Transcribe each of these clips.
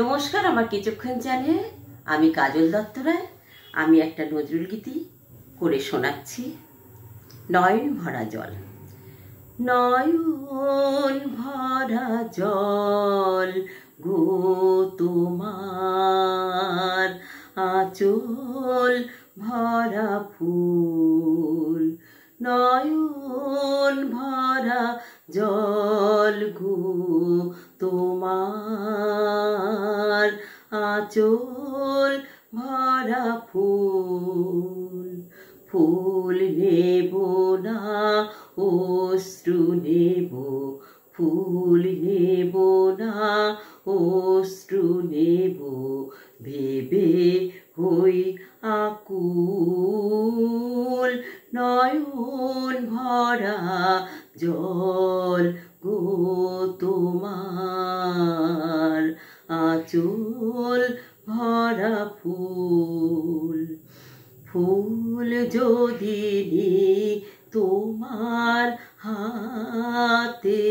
নমস্কার, আমার কিছুক্ষণ জানে আমি কাজল দত্ত রায়। আমি একটা নজরুল গীতি করে শোনাচ্ছি। নয়ন ভরা জল। নয়ন ভরা জল গো তোমার, আঁচল ভরা ফুল। নয়ন ভরা জল গো তোমার, আঁচল ভরা ফুল। ফুল নেব না অশ্রু নেব, ফুল নেব না অশ্রু নেব, ভেবে হই আকুল। নয়ন ভরা জল গো তোমার, আঁচল ভরা ফুল। ফুল যদি তোমার হাতে,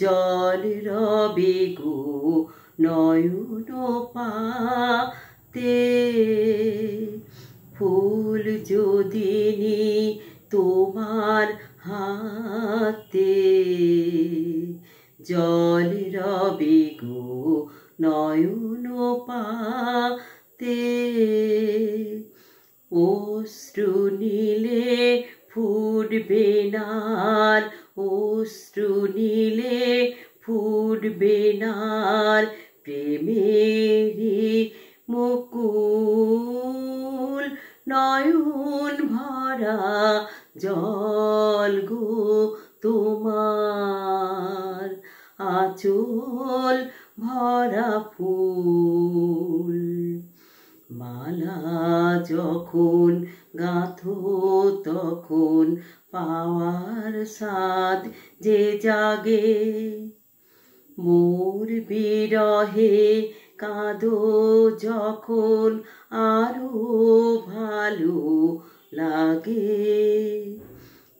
জল রবে গো নয়ন পাতে। ফুল যদি তোমার হাতে, জল রবে গো নয়ন পাতে। অশ্রু নীলে ফুটবে নার, অশ্রু নীলে ফুটবে নার, প্রেমেরই মুকুল। নয়ন ভরা জল গো তোমার, আঁচল ভরা ফুল। মালা যখন গাঁথো তখন পাওয়ার স্বাদ যে জাগে, মোর বিরহে কাঁদো যখন আরো ভালো লাগে।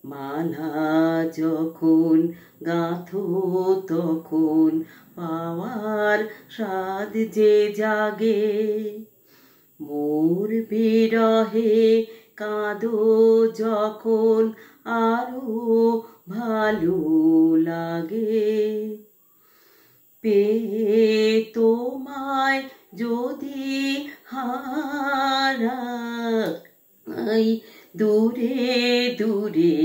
মালা যখন গাঁথো তখন পাওয়ার স্বাদ যে জাগে, মোর বিরহে কাঁদো যখন আরো ভালো লাগে। পেয়ে তোমায় যদি হারাই, দূরে দূরে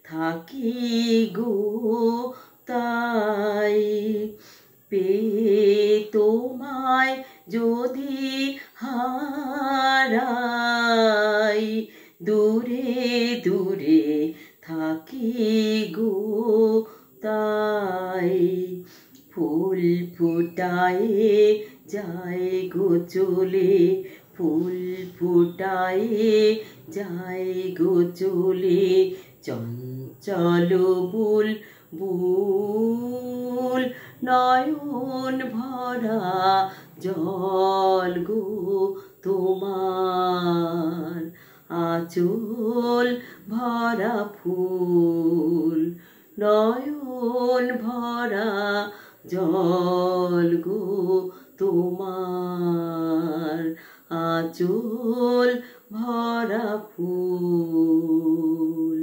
থাকি গো তাই। পেয়ে তোমায় যদি হারাই, দূরে দূরে থাকি গো তাই। ফুল ফুটায়ে যায় গো চলে, ফুল ফুটায়ে যায় গো চলে, চঞ্চল বুলবুল। নয়ন ভরা জল গো তোমার, আঁচল ভরা ফুল। নয়ন ভরা জল গো তোমার, আঁচল ভরা ফুল।